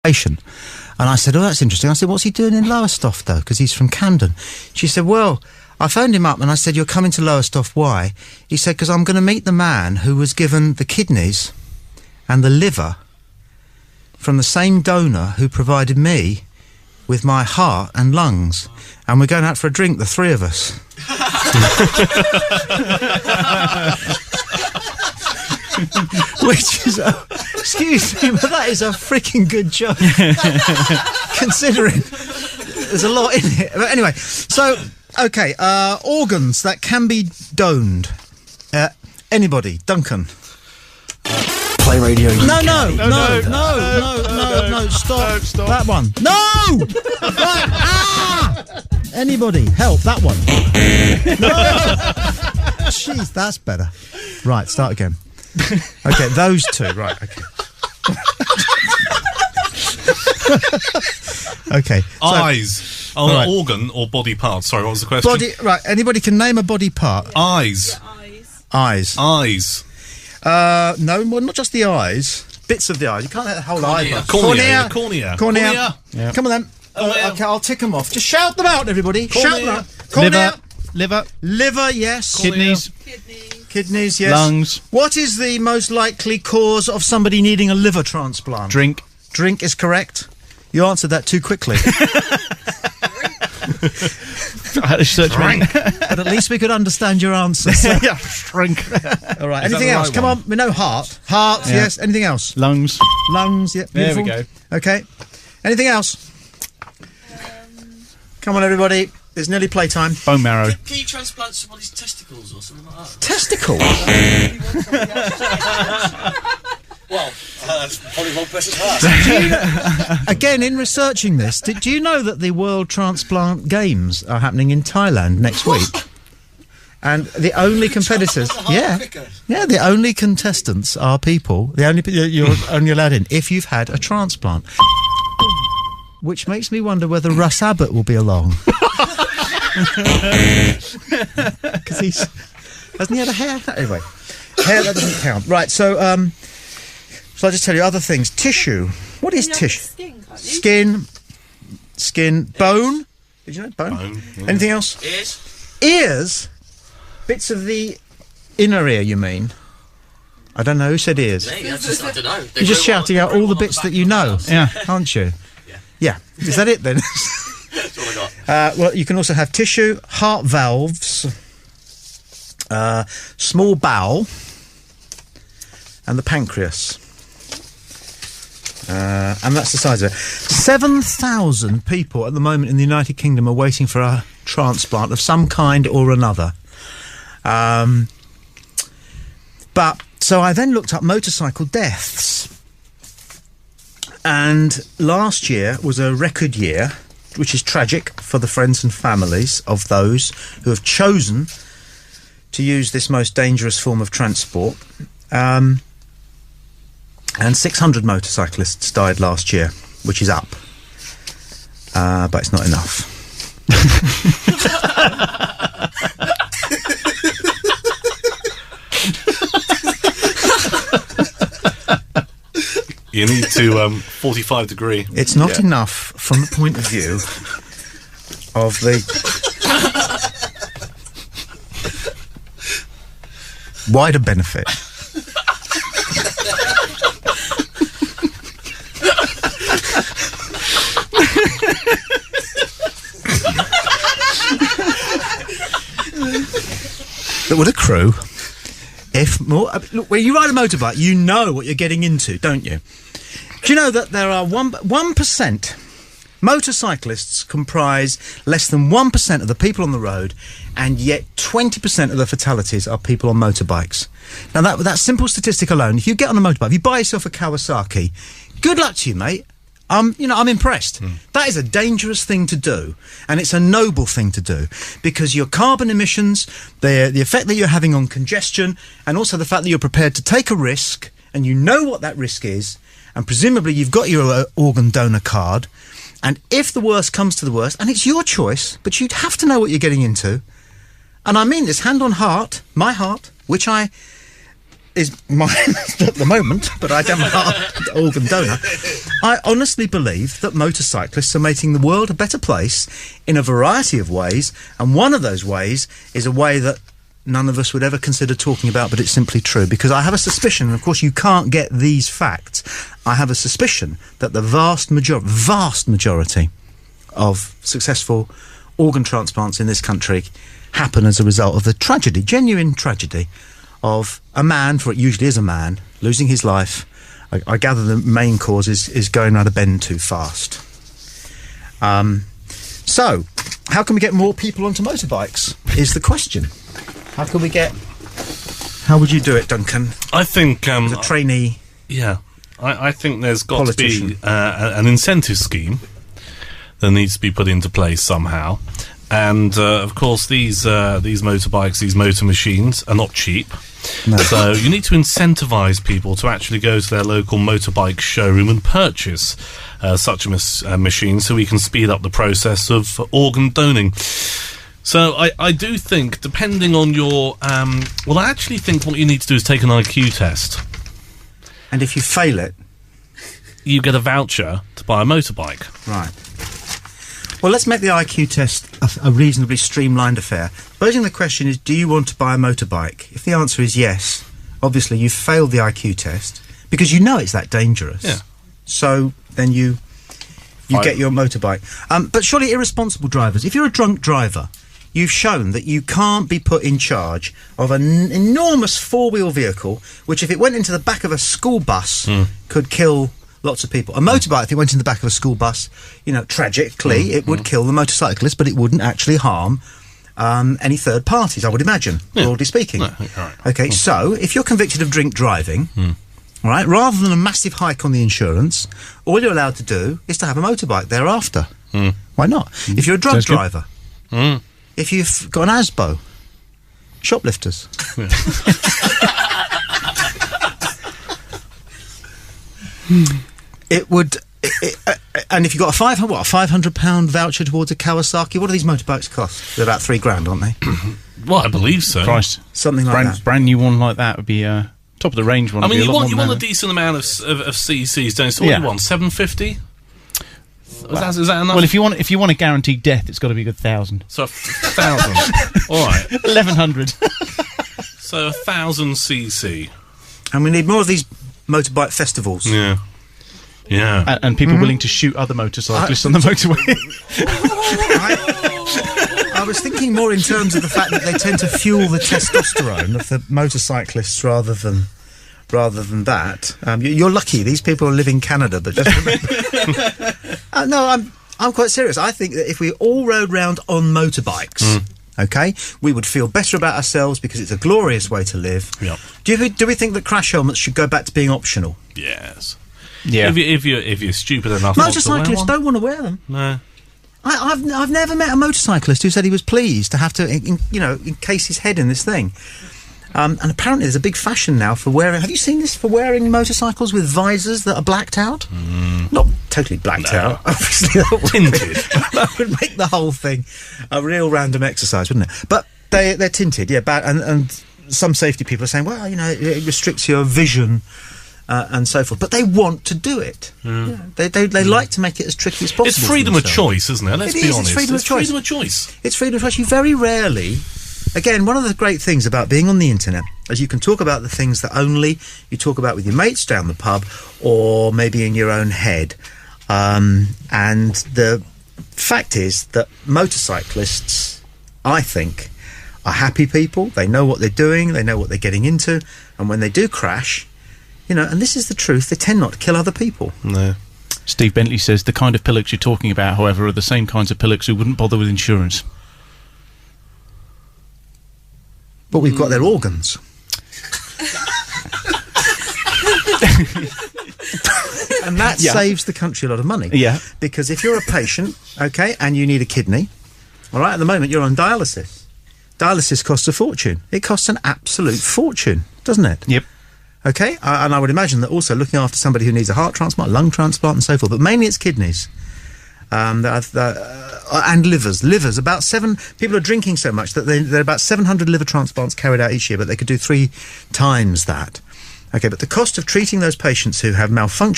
And I said, oh, that's interesting. I said, what's he doing in Lowestoft, though? Because he's from Camden. She said, well, I phoned him up and I said, you're coming to Lowestoft, why? He said, because I'm going to meet the man who was given the kidneys and the liver from the same donor who provided me with my heart and lungs. And we're going out for a drink, the three of us. Which is, excuse me, but that is a freaking good joke. Considering there's a lot in it. But anyway, so, okay, organs that can be doned. Anybody? Duncan. Play radio. No, stop. That one. No! Right. Anybody, help, that one. No! Jeez, that's better. Right, start again. Okay, those two, right, okay. Okay. Eyes. Oh, right. Organ or body part? Sorry, what was the question? Body, right, anybody can name a body part. Eyes. Eyes. Eyes. No, well, not just the eyes. Bits of the eyes. You can't have the whole eye. Cornea. Yeah. Come on then. Okay, I'll tick them off. Just shout them out, everybody. Cornea. Shout them out. Cornea. Liver, yes. Kidneys, yes. lungs. What is the most likely cause of somebody needing a liver transplant? Drink is correct. You answered that too quickly. I had to search Drink. But at least we could understand your answer. So. Yeah, drink. All right. Anything else? Come on. We know heart. Heart, yeah. Yes. Anything else? Lungs, yeah. Beautiful. There we go. Okay. Anything else? Come on, everybody. It's nearly playtime. Bone marrow. Can you transplant somebody's testicles or something like that? Testicles? Well, that's probably one person's heart. Again, in researching this, do you know that the World Transplant Games are happening in Thailand next week? And the only competitors, the only contestants are people. You're only allowed in if you've had a transplant. Which makes me wonder whether Russ Abbott will be along. Because hasn't he had a hair? Anyway, hair, that doesn't count. Right, so shall I just tell you other things? Tissue. What is tissue? Skin. Bone. Did you know bone? Yeah. Anything else? Ears. Bits of the inner ear, you mean? I don't know. Who said ears? I don't know. You're just shouting out all the bits that you know, aren't you? Yeah. Is that it then? That's all I got. Well, you can also have tissue, heart valves, small bowel, and the pancreas. And that's the size of it. 7,000 people at the moment in the United Kingdom are waiting for a transplant of some kind or another. But so I then looked up motorcycle deaths. And last year was a record year, which is tragic for the friends and families of those who have chosen to use this most dangerous form of transport. And 600 motorcyclists died last year, which is up. But it's not enough. You need to 45 degree. It's not enough from the point of view of the wider benefit. That would accrue if more. Look, when you ride a motorbike, you know what you're getting into, don't you? Do you know that there are 1% motorcyclists comprise less than 1% of the people on the road, and yet 20% of the fatalities are people on motorbikes. Now that simple statistic alone, if you get on a motorbike, if you buy yourself a Kawasaki, good luck to you, mate. I'm impressed. That is a dangerous thing to do, and it's a noble thing to do, because your carbon emissions, the effect that you're having on congestion, and also the fact that you're prepared to take a risk, and you know what that risk is, and presumably you've got your organ donor card, and if the worst comes to the worst, and it's your choice, but you'd have to know what you're getting into, and I mean this hand on heart, my heart, which I is mine at the moment, but I am an organ donor. I honestly believe that motorcyclists are making the world a better place in a variety of ways, and one of those ways is a way that none of us would ever consider talking about, but it's simply true. Because I have a suspicion, and of course you can't get these facts, I have a suspicion that the vast majority of successful organ transplants in this country happen as a result of the tragedy, genuine tragedy, of a man, for it usually is a man, losing his life. I gather the main cause is going around a bend too fast. So, how can we get more people onto motorbikes, is the question. How would you do it, Duncan? I think... as a trainee... Yeah. I think there's got to be an incentive scheme that needs to be put into place somehow. And, of course, these motorbikes, these motor machines are not cheap. No. So you need to incentivise people to actually go to their local motorbike showroom and purchase such a machine, so we can speed up the process of organ donating. So I do think, depending on your... I actually think what you need to do is take an IQ test. And if you fail it... you get a voucher to buy a motorbike. Right. Well, let's make the IQ test a reasonably streamlined affair. Supposing the question is, do you want to buy a motorbike? If the answer is yes, obviously you've failed the IQ test, because you know it's that dangerous. Yeah. So then you get your motorbike. But surely irresponsible drivers, if you're a drunk driver, you've shown that you can't be put in charge of an enormous four-wheel vehicle, which if it went into the back of a school bus, could kill... lots of people. A motorbike, if it went in the back of a school bus, tragically, it would kill the motorcyclist, but it wouldn't actually harm any third parties, I would imagine, broadly speaking. No, right. Okay, so, if you're convicted of drink driving, all right, rather than a massive hike on the insurance, all you're allowed to do is to have a motorbike thereafter. Why not? If you're a drug driver, if you've got an ASBO, shoplifters. It would, and if you got a £500 voucher towards a Kawasaki, what do these motorbikes cost? They're about $3,000, aren't they? Well, I believe so. Christ. Something like that. Brand new one like that would be top of the range one. I mean, you want a decent amount of CCs, don't you? So what do you want? 750? Is that enough? Well, if you want a guaranteed death, it's got to be a good 1,000. So 1,000. All right. 1,100. So 1,000 cc. And we need more of these motorbike festivals. Yeah. And people willing to shoot other motorcyclists on the motorway. I was thinking more in terms of the fact that they tend to fuel the testosterone of the motorcyclists rather than that. You're lucky. These people live in Canada, but just remember. No, I'm quite serious. I think that if we all rode round on motorbikes, okay, we would feel better about ourselves because it's a glorious way to live. Yep. Do we think that crash helmets should go back to being optional? Yes. Yeah. If you're stupid enough, motorcyclists don't want to wear them. No. I've never met a motorcyclist who said he was pleased to have to, encase his head in this thing. And apparently there's a big fashion now for wearing... Have you seen this? For wearing motorcycles with visors that are blacked out? Not totally blacked out, obviously. Tinted. That would make the whole thing a real random exercise, wouldn't it? But they're tinted, yeah. And some safety people are saying, well, it restricts your vision and so forth. But they want to do it. They like to make it as tricky as possible. It's freedom of choice, isn't it? Let's be honest. It's freedom of choice. Freedom of choice. It's freedom of choice. You very rarely... Again, one of the great things about being on the internet is you can talk about the things that only you talk about with your mates down the pub or maybe in your own head. And the fact is that motorcyclists, I think, are happy people. They know what they're doing. They know what they're getting into. And when they do crash, and this is the truth, they tend not to kill other people. No. Steve Bentley says the kind of pillocks you're talking about, however, are the same kinds of pillocks who wouldn't bother with insurance. But we've got their organs. And that saves the country a lot of money. Yeah. Because if you're a patient, okay, and you need a kidney, all right, at the moment you're on dialysis. Dialysis costs a fortune. It costs an absolute fortune, doesn't it? Yep. Okay, and I would imagine that also looking after somebody who needs a heart transplant, lung transplant and so forth, but mainly it's kidneys. and livers. About 7 people are drinking so much that there are about 700 liver transplants carried out each year, but they could do 3 times that. Okay, but the cost of treating those patients who have malfunction